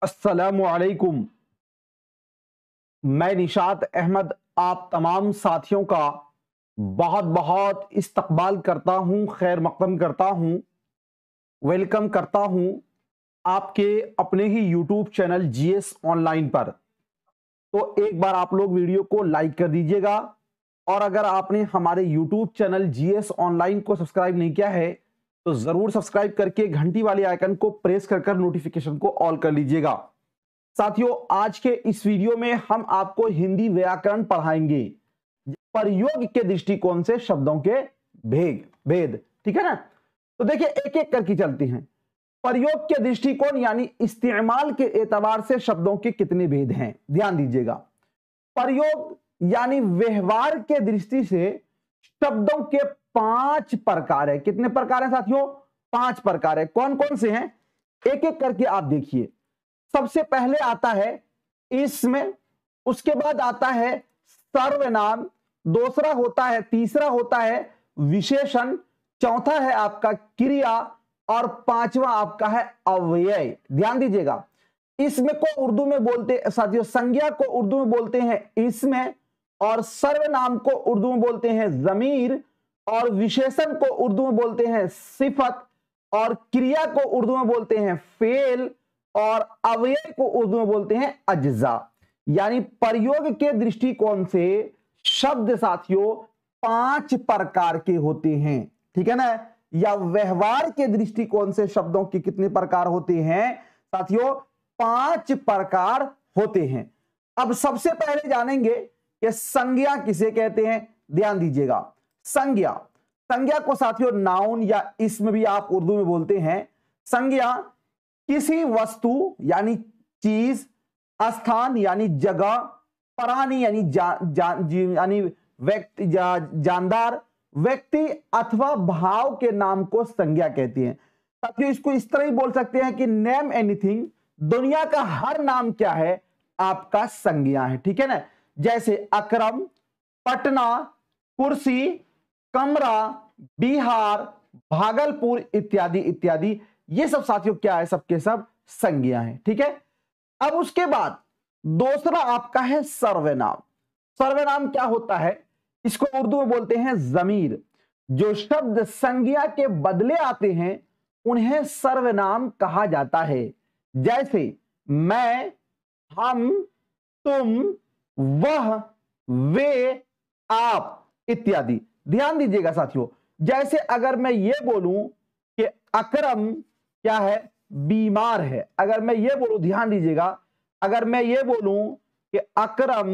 अस्सलामुअलैकुम। मैं निशात अहमद आप तमाम साथियों का बहुत बहुत इस्तकबाल करता हूं, खैर मक़दम करता हूं, वेलकम करता हूं आपके अपने ही यूट्यूब चैनल जीएस ऑनलाइन पर। तो एक बार आप लोग वीडियो को लाइक कर दीजिएगा और अगर आपने हमारे यूट्यूब चैनल जीएस ऑनलाइन को सब्सक्राइब नहीं किया है तो जरूर सब्सक्राइब करके घंटी वाले आइकन को प्रेस कर नोटिफिकेशन को ऑल कर लीजिएगा। साथियों, आज के इस वीडियो में हम आपको हिंदी व्याकरण पढ़ाएंगे प्रयोग के दृष्टिकोण से शब्दों के भेद। ठीक है ना। तो देखिए एक एक करके चलते हैं। प्रयोग के दृष्टिकोण यानी इस्तेमाल के एतबार से शब्दों के कितने भेद हैं, ध्यान दीजिएगा। प्रयोग यानी व्यवहार के दृष्टि से शब्दों के 5 प्रकार है। कितने प्रकार हैं साथियों? 5 प्रकार है। कौन कौन से हैं एक एक करके आप देखिए। सबसे पहले आता है इसम, उसके बाद आता है सर्वनाम, दूसरा होता है, तीसरा होता है विशेषण, चौथा है आपका क्रिया और पांचवा आपका है अव्यय। ध्यान दीजिएगा। इसमें को उर्दू में बोलते साथियों, संज्ञा को उर्दू में बोलते हैं इसमें, और सर्वनाम को उर्दू में बोलते हैं जमीर, और विशेषण को उर्दू में बोलते हैं सिफत, और क्रिया को उर्दू में बोलते हैं फेल, और अव्यय को उर्दू में बोलते हैं अज्जा। यानी प्रयोग के दृष्टिकोण से शब्द साथियों 5 प्रकार के होते हैं। ठीक है ना। या व्यवहार के दृष्टिकोण से शब्दों के कितने प्रकार होते हैं साथियों? 5 प्रकार होते हैं। अब सबसे पहले जानेंगे कि संज्ञा किसे कहते हैं। ध्यान दीजिएगा। संज्ञा को साथियों नाउन या इसम भी आप उर्दू में बोलते हैं। संज्ञा किसी वस्तु यानी चीज, स्थान यानी जगह, प्राणी यानी व्यक्ति जानदार, व्यक्ति अथवा भाव के नाम को संज्ञा कहती है। साथियों इसको इस तरह ही बोल सकते हैं कि नेम एनीथिंग, दुनिया का हर नाम क्या है? आपका संज्ञा है। ठीक है ना। जैसे अकरम, पटना, कुर्सी, कमरा, बिहार, भागलपुर इत्यादि इत्यादि। ये सब साथियों क्या है? सबके सब संज्ञा है। ठीक है। अब उसके बाद दूसरा आपका है सर्वनाम। सर्वनाम क्या होता है? इसको उर्दू में बोलते हैं जमीर। जो शब्द संज्ञा के बदले आते हैं उन्हें सर्वनाम कहा जाता है। जैसे मैं, हम, तुम, वह, वे, आप इत्यादि। ध्यान दीजिएगा साथियों। जैसे अगर मैं ये बोलूं कि अकरम क्या है? बीमार है। अगर मैं ये बोलूं, ध्यान दीजिएगा, अगर मैं ये बोलूं कि अकरम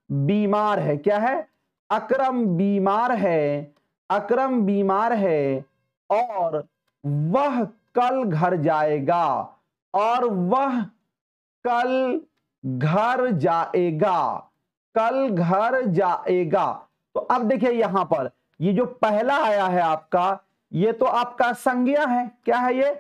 बीमार है, क्या है? अकरम बीमार है, अकरम बीमार है और वह कल घर जाएगा, और वह कल घर जाएगा, कल घर जाएगा। तो अब देखिए यहां पर ये जो पहला आया है आपका, ये तो आपका संज्ञा है। क्या है? ये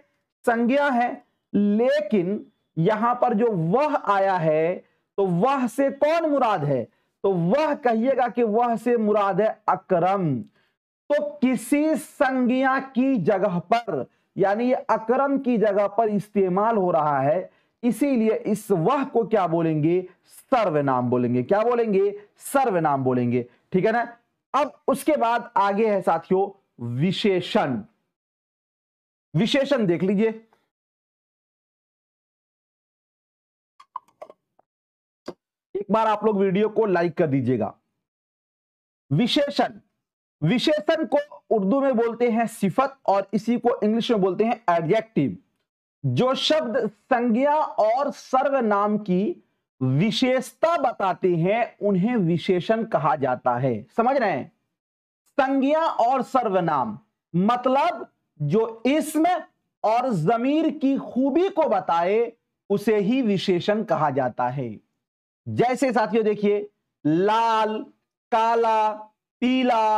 संज्ञा है। लेकिन यहां पर जो वह आया है तो वह से कौन मुराद है? तो वह कहिएगा कि वह से मुराद है अकरम। तो किसी संज्ञा की जगह पर यानी ये अकरम की जगह पर इस्तेमाल हो रहा है, इसीलिए इस वह को क्या बोलेंगे? सर्वनाम बोलेंगे। क्या बोलेंगे? सर्वनाम बोलेंगे। ठीक है ना। अब उसके बाद आगे है साथियों विशेषण। विशेषण देख लीजिए। एक बार आप लोग वीडियो को लाइक कर दीजिएगा। विशेषण, विशेषण को उर्दू में बोलते हैं सिफत और इसी को इंग्लिश में बोलते हैं एडजेक्टिव। जो शब्द संज्ञा और सर्वनाम की विशेषता बताते हैं उन्हें विशेषण कहा जाता है। समझ रहे हैं? संज्ञा और सर्वनाम मतलब जो इसम और जमीर की खूबी को बताए उसे ही विशेषण कहा जाता है। जैसे साथियों देखिए, लाल, काला, पीला,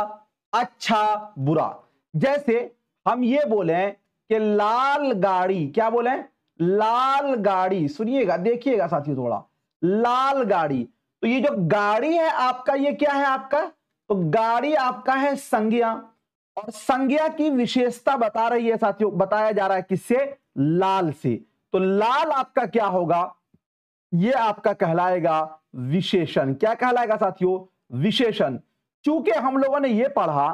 अच्छा, बुरा। जैसे हम ये बोले कि लाल गाड़ी, क्या बोले? लाल गाड़ी। सुनिएगा, देखिएगा साथियों थोड़ा, लाल गाड़ी। तो ये जो गाड़ी है आपका, ये क्या है आपका? तो गाड़ी आपका है संज्ञा, और संज्ञा की विशेषता बता रही है साथियों, बताया जा रहा है किससे? लाल से। तो लाल आपका क्या होगा? ये आपका कहलाएगा विशेषण। क्या कहलाएगा साथियों? विशेषण। चूंकि हम लोगों ने यह पढ़ा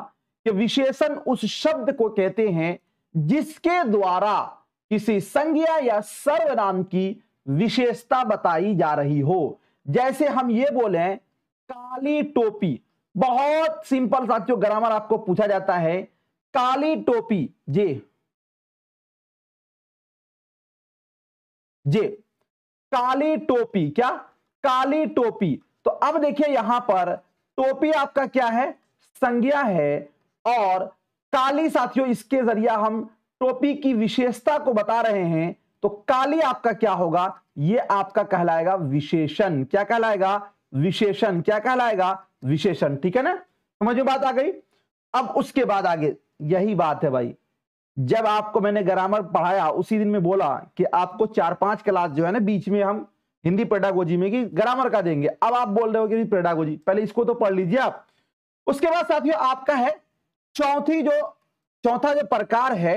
कि विशेषण उस शब्द को कहते हैं जिसके द्वारा किसी संज्ञा या सर्वनाम की विशेषता बताई जा रही हो। जैसे हम ये बोले काली टोपी, बहुत सिंपल साथियों, ग्रामर आपको पूछा जाता है काली टोपी, जे काली टोपी, क्या? काली टोपी। तो अब देखिए यहां पर टोपी आपका क्या है? संज्ञा है, और काली साथियों इसके जरिए हम टोपी की विशेषता को बता रहे हैं, तो काली आपका क्या होगा? ये आपका कहलाएगा विशेषण। क्या कहलाएगा? विशेषण। क्या कहलाएगा? विशेषण। ठीक है ना, समझ में बात आ गई। अब उसके बाद आगे यही बात है भाई, जब आपको मैंने ग्रामर पढ़ाया उसी दिन में बोला कि आपको 4-5 क्लास जो है ना बीच में हम हिंदी पेडागोजी में की ग्रामर का देंगे। अब आप बोल रहे हो कि पेडागोजी, पहले इसको तो पढ़ लीजिए आप। उसके बाद साथियों आपका है चौथा जो प्रकार है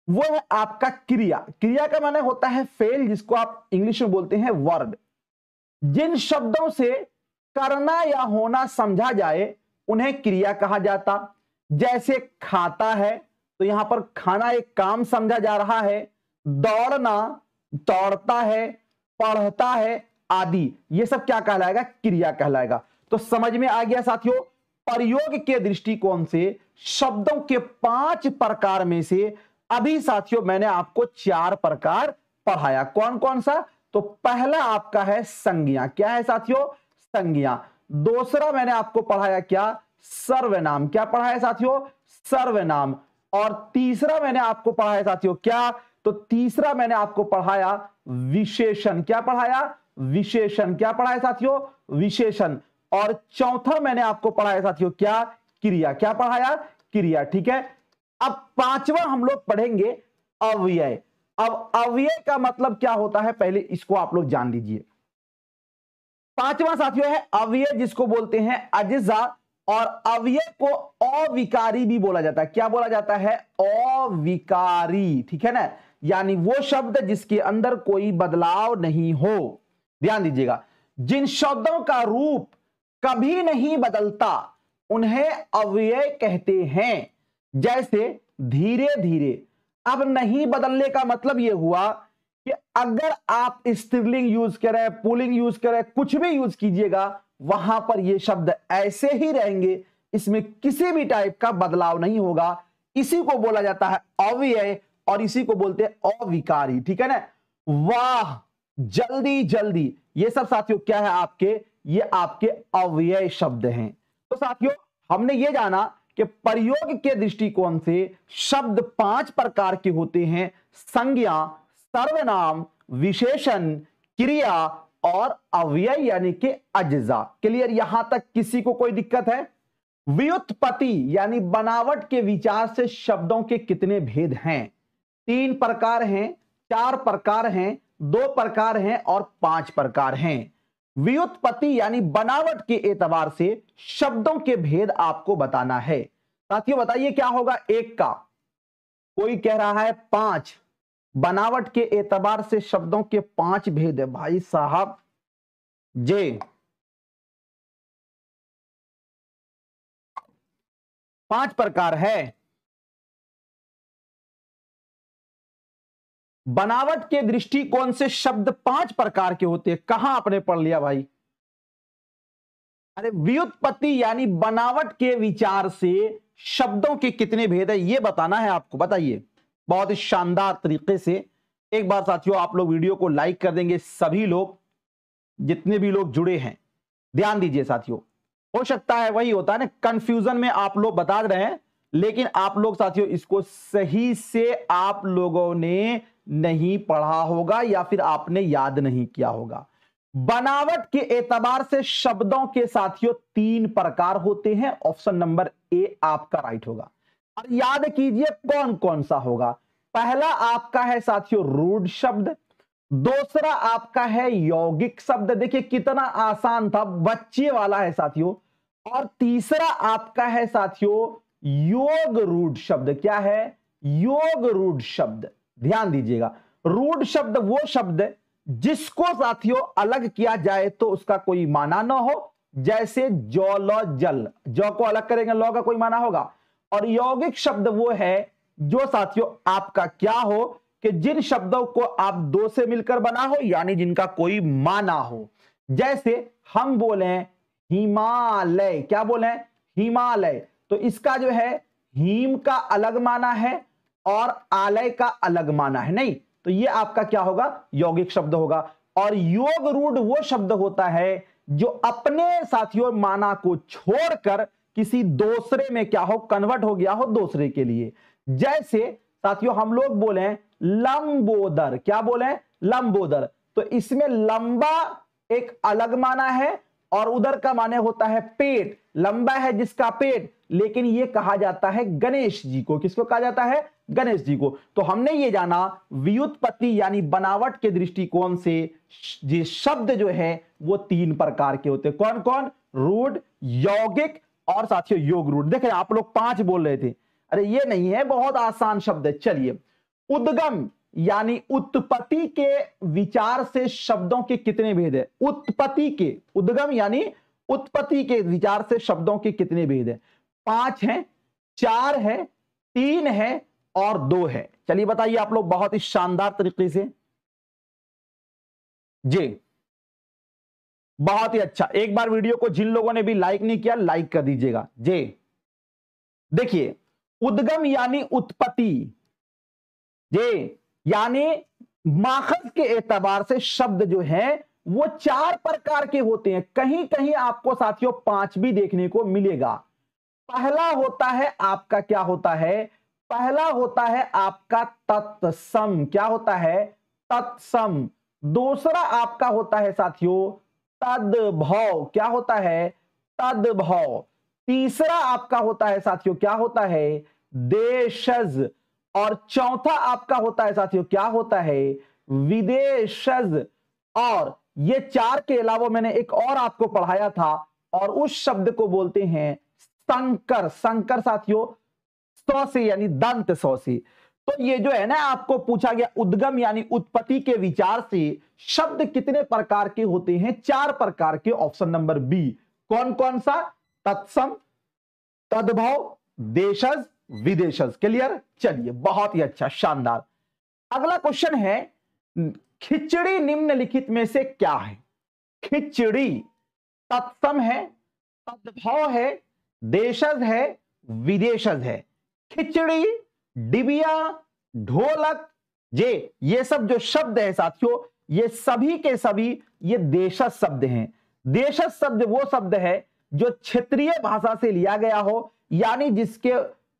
वो है आपका क्रिया। क्रिया का माने होता है फेल, जिसको आप इंग्लिश में बोलते हैं वर्ड। जिन शब्दों से करना या होना समझा जाए उन्हें क्रिया कहा जाता। जैसे खाता है, तो यहां पर खाना एक काम समझा जा रहा है। दौड़ना, दौड़ता है, पढ़ता है आदि, ये सब क्या कहलाएगा? क्रिया कहलाएगा। तो समझ में आ गया साथियों, प्रयोग के दृष्टिकोण से शब्दों के 5 प्रकार में से अभी साथियों मैंने आपको 4 प्रकार पढ़ाया। कौन कौन सा? तो पहला आपका है संज्ञा। क्या है साथियों? संज्ञा। दूसरा मैंने आपको पढ़ाया क्या? सर्वनाम। क्या पढ़ाया साथियों? सर्वनाम। और तीसरा मैंने आपको पढ़ाया साथियों क्या? तो तीसरा मैंने आपको पढ़ाया विशेषण। क्या पढ़ाया? विशेषण। क्या पढ़ाया साथियों? विशेषण। और चौथा मैंने आपको पढ़ाया साथियों क्या? क्रिया। क्या पढ़ाया? क्रिया। ठीक है। अब पांचवा हम लोग पढ़ेंगे अव्यय। अब अव्यय का मतलब क्या होता है पहले इसको आप लोग जान लीजिए। पांचवा साथियों है अव्यय, जिसको बोलते हैं अज्जा, और अव्यय को अविकारी भी बोला जाता है। क्या बोला जाता है? अविकारी। ठीक है ना, यानी वो शब्द जिसके अंदर कोई बदलाव नहीं हो। ध्यान दीजिएगा, जिन शब्दों का रूप कभी नहीं बदलता उन्हें अव्यय कहते हैं। जैसे धीरे धीरे। अब नहीं बदलने का मतलब यह हुआ कि अगर आप स्त्रीलिंग यूज करें, पुल्लिंग यूज करें, कुछ भी यूज कीजिएगा, वहां पर ये शब्द ऐसे ही रहेंगे, इसमें किसी भी टाइप का बदलाव नहीं होगा। इसी को बोला जाता है अव्यय, और इसी को बोलते हैं अविकारी। ठीक है ना, वाह, जल्दी जल्दी, ये सब साथियों क्या है आपके? ये आपके अव्यय शब्द हैं। तो साथियों हमने ये जाना कि प्रयोग के दृष्टिकोण से शब्द 5 प्रकार के होते हैं: संज्ञा, सर्वनाम, विशेषण, क्रिया और अव्यय यानी कि अज्जा। क्लियर? यहां तक किसी को कोई दिक्कत है? व्युत्पत्ति यानी बनावट के विचार से शब्दों के कितने भेद हैं? 3 प्रकार हैं, 4 प्रकार हैं, 2 प्रकार हैं और 5 प्रकार हैं। व्युत्पत्ति यानी बनावट के एतबार से शब्दों के भेद आपको बताना है। साथियों बताइए क्या होगा? 1 का, कोई कह रहा है 5। बनावट के एतबार से शब्दों के 5 भेद है भाई साहब। जे 5 प्रकार है। बनावट के दृष्टिकोण से शब्द 5 प्रकार के होते हैं। कहां आपने पढ़ लिया भाई? अरे व्युत्पत्ति यानी बनावट के विचार से शब्दों के कितने भेद है ये बताना है आपको। बताइए बहुत ही शानदार तरीके से। एक बार साथियों आप लोग वीडियो को लाइक कर देंगे, सभी लोग, जितने भी लोग जुड़े हैं। ध्यान दीजिए साथियों, हो सकता है वही होता है ना, कंफ्यूजन में आप लोग बता रहे हैं, लेकिन आप लोग साथियों इसको सही से आप लोगों ने नहीं पढ़ा होगा या फिर आपने याद नहीं किया होगा। बनावट के एतबार से शब्दों के साथियों 3 प्रकार होते हैं। ऑप्शन नंबर ए आपका राइट होगा। और याद कीजिए कौन कौन सा होगा। पहला आपका है साथियों रूढ़ शब्द, दूसरा आपका है यौगिक शब्द, देखिए कितना आसान था, बच्चे वाला है साथियों, और तीसरा आपका है साथियों योग रूढ़ शब्द। क्या है? योग रूढ़ शब्द। ध्यान दीजिएगा, रूढ़ शब्द वो शब्द जिसको साथियों अलग किया जाए तो उसका कोई माना ना हो, जैसे जौ लौ जल, जौ को अलग करेंगे लौ का कोई माना होगा। और यौगिक शब्द वो है जो साथियों आपका क्या हो कि जिन शब्दों को आप दो से मिलकर बना हो, यानी जिनका कोई माना हो। जैसे हम बोले हिमालय, क्या बोले हिमालय, तो इसका जो है हिम का अलग माना है और आलय का अलग माना है, नहीं तो ये आपका क्या होगा, यौगिक शब्द होगा। और योग रूढ़ वो शब्द होता है जो अपने साथियों माना को छोड़कर किसी दूसरे में क्या हो, कन्वर्ट हो गया हो दूसरे के लिए। जैसे साथियों हम लोग बोले लंबोदर, क्या बोले लंबोदर, तो इसमें लंबा एक अलग माना है और उधर का माने होता है पेट, लंबा है जिसका पेट, लेकिन यह कहा जाता है गणेश जी को। किसको कहा जाता है, गणेश जी को। तो हमने ये जाना व्युत्पत्ति यानी बनावट के दृष्टिकोण से ये शब्द जो है वो तीन प्रकार के होते हैं। कौन कौन, रूढ़, यौगिक और साथियों योग रूढ़। देखें आप लोग 5 बोल रहे थे, अरे ये नहीं है, बहुत आसान शब्द है। चलिए, उद्गम यानी उत्पत्ति के विचार से शब्दों के कितने भेद है, उत्पत्ति के, उद्गम यानी उत्पत्ति के विचार से शब्दों के कितने भेद है, 5 हैं, 4 है, 3 है और 2 है। चलिए बताइए आप लोग बहुत ही शानदार तरीके से। जी बहुत ही अच्छा, एक बार वीडियो को जिन लोगों ने भी लाइक नहीं किया लाइक कर दीजिएगा। जी देखिए, उद्गम यानी उत्पत्ति, जी यानी माखज के एतबार से शब्द जो है वो 4 प्रकार के होते हैं। कहीं कहीं आपको साथियों 5 भी देखने को मिलेगा। पहला होता है आपका क्या होता है, पहला होता है आपका तत्सम, क्या होता है तत्सम। दूसरा आपका होता है साथियों तद्भव, क्या होता है तद्भव। तीसरा आपका होता है साथियों क्या होता है देशज, और चौथा आपका होता है साथियों क्या होता है विदेशज। और ये 4 के अलावा मैंने एक और आपको पढ़ाया था और उस शब्द को बोलते हैं संकर। संकर साथियों सौ से यानी दंत सौ से। तो ये जो है ना आपको पूछा गया उद्गम यानी उत्पत्ति के विचार से शब्द कितने प्रकार के होते हैं, 4 प्रकार के। Option number B. कौन कौन सा, तत्सम, तद्भव, देशज, विदेशज। क्लियर, चलिए बहुत ही अच्छा, शानदार। अगला क्वेश्चन है, खिचड़ी निम्नलिखित में से क्या है। खिचड़ी तत्सम है, तद्भव है, देशज है, विदेशज है। खिचड़ी, डिबिया, ढोलक, ये सब जो शब्द है साथियों ये सभी के सभी ये देशज शब्द हैं। देशज शब्द वो शब्द है जो क्षेत्रीय भाषा से लिया गया हो, यानी जिसके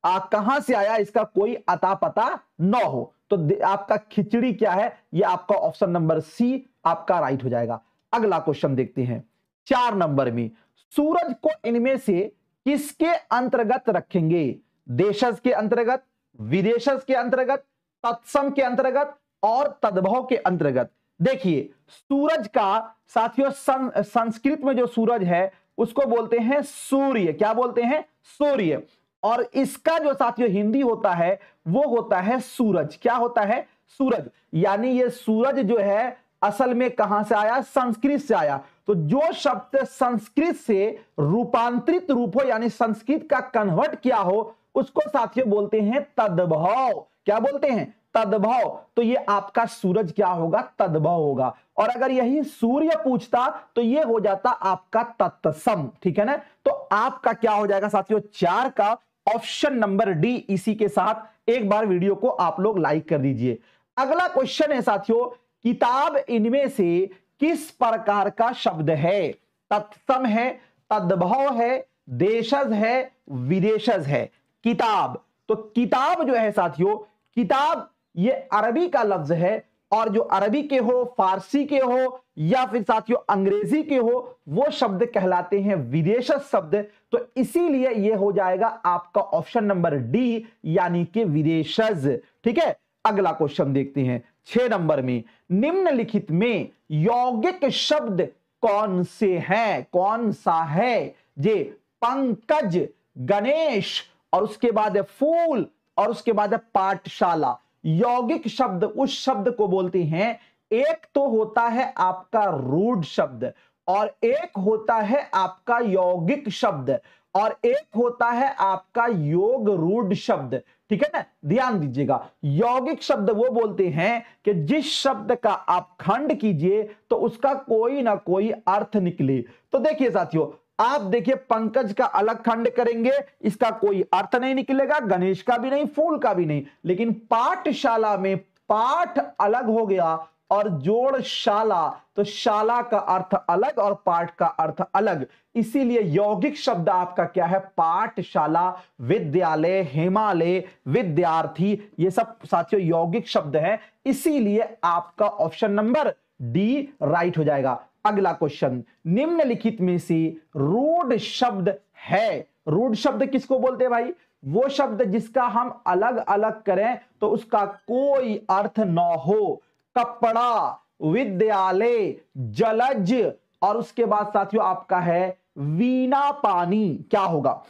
कहां से आया इसका कोई अता पता न हो। तो आपका खिचड़ी क्या है, ये आपका ऑप्शन नंबर सी आपका राइट हो जाएगा। अगला क्वेश्चन देखते हैं 4 नंबर में, सूरज को इनमें से किसके अंतर्गत रखेंगे। देशज के अंतर्गत, विदेशज के अंतर्गत, तत्सम के अंतर्गत और तद्भव के अंतर्गत। देखिए सूरज का साथियों संस्कृत में जो सूरज है उसको बोलते हैं सूर्य, क्या बोलते हैं सूर्य। और इसका जो साथियों हिंदी होता है वो होता है सूरज, क्या होता है सूरज। यानी ये सूरज जो है असल में कहां से आया, संस्कृत से आया। तो जो शब्द संस्कृत से रूपांतरित रूप हो यानी संस्कृत का कन्वर्ट किया हो उसको साथियों बोलते हैं तद्भव। क्या बोलते हैं तद्भव। तो ये आपका सूरज क्या होगा, तद्भव होगा। और अगर यही सूर्य पूछता तो ये हो जाता आपका तत्सम, ठीक है ना। तो आपका क्या हो जाएगा साथियों 4 का ऑप्शन नंबर डी। इसी के साथ एक बार वीडियो को आप लोग लाइक कर दीजिए। अगला क्वेश्चन है साथियों, किताब इनमें से किस प्रकार का शब्द है। तत्सम है, तद्भव है, देशज है, विदेशज है। किताब, तो किताब जो है साथियों, किताब ये अरबी का लफ्ज है और जो अरबी के हो, फारसी के हो या फिर साथियों अंग्रेजी के हो वो शब्द कहलाते हैं विदेशज शब्द। तो इसीलिए ये हो जाएगा आपका ऑप्शन नंबर डी यानी कि विदेशज, ठीक है। अगला क्वेश्चन देखते हैं 6 नंबर में, निम्नलिखित में यौगिक शब्द कौन से हैं, कौन सा है। जे पंकज, गणेश और उसके बाद है फूल और उसके बाद है पाठशाला। यौगिक शब्द उस शब्द को बोलते हैं एक तो होता है आपका रूढ़ शब्द, और एक होता है आपका यौगिक शब्द, और एक होता है आपका योग रूढ़ शब्द। ठीक है ना, ध्यान दीजिएगा। यौगिक शब्द वो बोलते हैं कि जिस शब्द का आप खंड कीजिए तो उसका कोई ना कोई अर्थ निकले। तो देखिए साथियों, आप देखिए पंकज का अलग खंड करेंगे, इसका कोई अर्थ नहीं निकलेगा, गणेश का भी नहीं, फूल का भी नहीं। लेकिन पाठशाला में पाठ अलग हो गया और जोड़ शाला, तो शाला का अर्थ अलग और पाठ का अर्थ अलग। इसीलिए यौगिक शब्द आपका क्या है? पाठशाला, विद्यालय, हिमालय, विद्यार्थी, ये सब साथियों यौगिक शब्द है। इसीलिए आपका ऑप्शन नंबर डी राइट हो जाएगा। अगला क्वेश्चन, निम्नलिखित में से रूढ़ शब्द है। रूढ़ शब्द किसको बोलते हैं भाई? वो शब्द जिसका हम अलग अलग करें तो उसका कोई अर्थ न हो। कपड़ा, विद्यालय, जलज, और उसके बाद साथियों आपका है वीणा पानी। क्या होगा?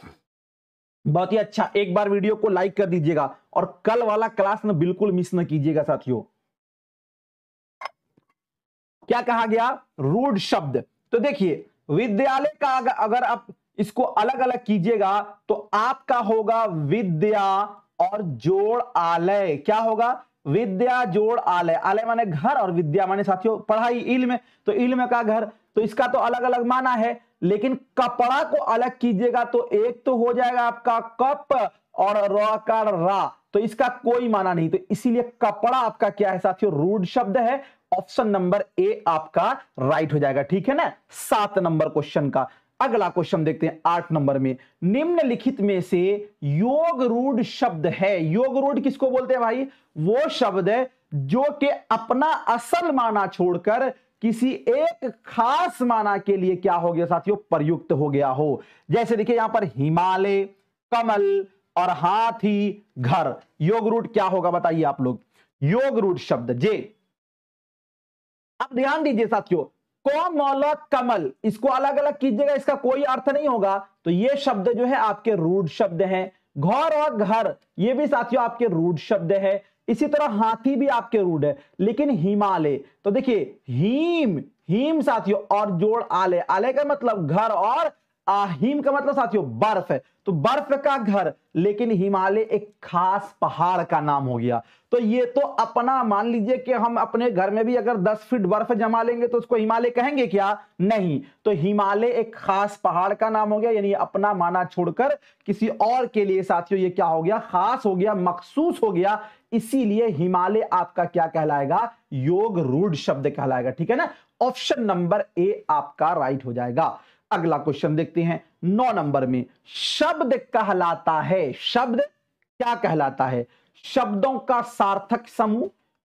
बहुत ही अच्छा, एक बार वीडियो को लाइक कर दीजिएगा और कल वाला क्लास में बिल्कुल मिस न कीजिएगा साथियों। क्या कहा गया? रूढ़ शब्द। तो देखिए विद्यालय का अगर आप इसको अलग अलग कीजिएगा तो आपका होगा विद्या और जोड़ आलय। क्या होगा? विद्या जोड़ आलय। आलय माने घर और विद्या माने साथियों पढ़ाई, इल्म। तो इल्म का घर, तो इसका तो अलग अलग माना है। लेकिन कपड़ा को अलग कीजिएगा तो एक तो हो जाएगा आपका कप और र का रा, तो इसका कोई माना नहीं। तो इसीलिए कपड़ा आपका क्या है साथियों? रूढ़ शब्द है। ऑप्शन नंबर ए आपका राइट हो जाएगा। ठीक है ना, 7 नंबर क्वेश्चन का। अगला क्वेश्चन देखते हैं 8 नंबर में। निम्नलिखित में से योग रूढ़ शब्द है। योग रूढ़ किसको बोलते हैं भाई? वो शब्द है जो कि अपना असल माना छोड़कर किसी एक खास माना के लिए क्या हो गया साथियों? प्रयुक्त हो गया हो। जैसे देखिए यहां पर हिमालय, कमल और हाथी, घर। योग रूढ़ क्या होगा बताइए आप लोग? योग रूढ़ शब्द जे। अब ध्यान दीजिए साथियों, कोमल कमल, इसको अलग अलग कीजिएगा, इसका कोई अर्थ नहीं होगा। तो ये शब्द जो है आपके रूढ़ शब्द हैं। घर और घर, ये भी साथियों आपके रूढ़ शब्द है। इसी तरह हाथी भी आपके रूढ़ है। लेकिन हिमालय, तो देखिए हीम, हीम साथियों और जोड़ आलय। आलय का मतलब घर और हिम का मतलब साथियों बर्फ है। तो बर्फ का घर, लेकिन हिमालय एक खास पहाड़ का नाम हो गया। तो ये तो अपना मान लीजिए कि हम अपने घर में भी अगर 10 फीट बर्फ जमा लेंगे तो उसको हिमालय कहेंगे क्या? नहीं। तो हिमालय एक खास पहाड़ का नाम हो गया, यानी अपना माना छोड़कर किसी और के लिए साथियों ये क्या हो गया? खास हो गया, मखसूस हो गया। इसीलिए हिमालय आपका क्या कहलाएगा? योग रूढ़ शब्द कहलाएगा। ठीक है ना, ऑप्शन नंबर ए आपका राइट हो जाएगा। अगला क्वेश्चन देखते हैं 9 नंबर में। शब्द कहलाता है, शब्द क्या कहलाता है? शब्दों का सार्थक समूह,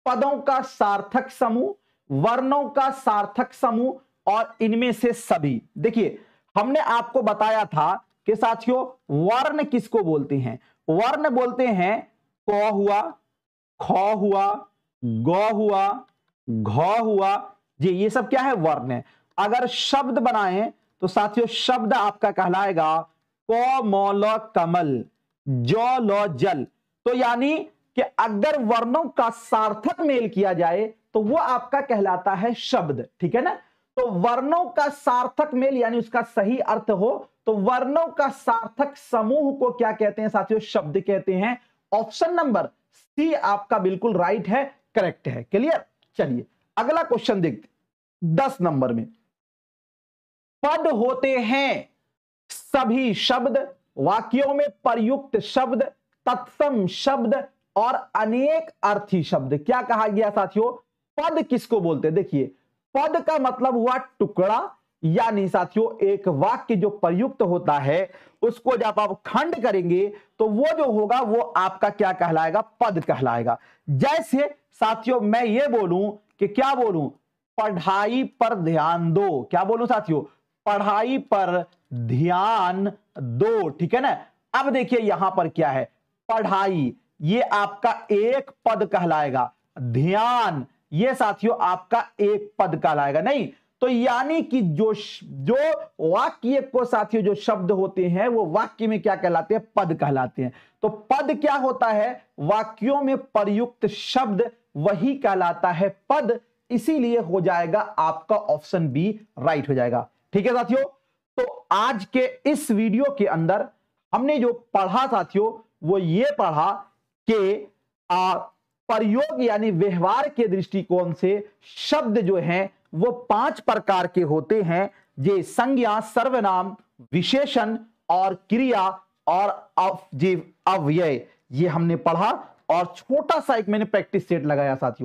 पदों का सार्थक समूह, वर्णों का सार्थक समूह, और इनमें से सभी। देखिए हमने आपको बताया था कि साथियों वर्ण किसको बोलते हैं? वर्ण बोलते हैं क हुआ, ख हुआ, ग हुआ, घ हुआ, ये सब क्या है? वर्ण है। अगर शब्द बनाएं तो साथियों शब्द आपका कहलाएगा क मौल कमल, जो लो जल। तो यानी कि अगर वर्णों का सार्थक मेल किया जाए तो वो आपका कहलाता है शब्द। ठीक है ना, तो वर्णों का सार्थक मेल यानी उसका सही अर्थ हो तो वर्णों का सार्थक समूह को क्या कहते हैं साथियों? शब्द कहते हैं। ऑप्शन नंबर सी आपका बिल्कुल राइट है, करेक्ट है। क्लियर? चलिए अगला क्वेश्चन देखते 10 नंबर में। पद होते हैं सभी शब्द, वाक्यों में प्रयुक्त शब्द, तत्सम शब्द और अनेक अर्थी शब्द। क्या कहा गया साथियों? पद किसको बोलते हैं? देखिए पद का मतलब हुआ टुकड़ा, यानी साथियों एक वाक्य जो प्रयुक्त होता है उसको जब आप खंड करेंगे तो वो जो होगा वो आपका क्या कहलाएगा? पद कहलाएगा। जैसे साथियों मैं ये बोलूं कि क्या बोलूं? पढ़ाई पर ध्यान दो। क्या बोलूं साथियों? पढ़ाई पर ध्यान दो। ठीक है ना, अब देखिए यहां पर क्या है? पढ़ाई ये आपका एक पद कहलाएगा, ध्यान ये साथियों आपका एक पद कहलाएगा। नहीं तो यानी कि जो वाक्य को साथियों जो शब्द होते हैं वो वाक्य में क्या कहलाते हैं? पद कहलाते हैं। तो पद क्या होता है? वाक्यों में प्रयुक्त शब्द वही कहलाता है पद। इसीलिए हो जाएगा आपका ऑप्शन बी राइट हो जाएगा। ठीक है साथियों, तो आज के इस वीडियो के अंदर हमने जो पढ़ा साथियों वो ये पढ़ा कि प्रयोग यानी व्यवहार के दृष्टिकोण से शब्द जो हैं वो 5 प्रकार के होते हैं, जे संज्ञा, सर्वनाम, विशेषण और क्रिया और अव्यय, ये हमने पढ़ा। और छोटा सा एक मैंने प्रैक्टिस सेट लगाया साथियों,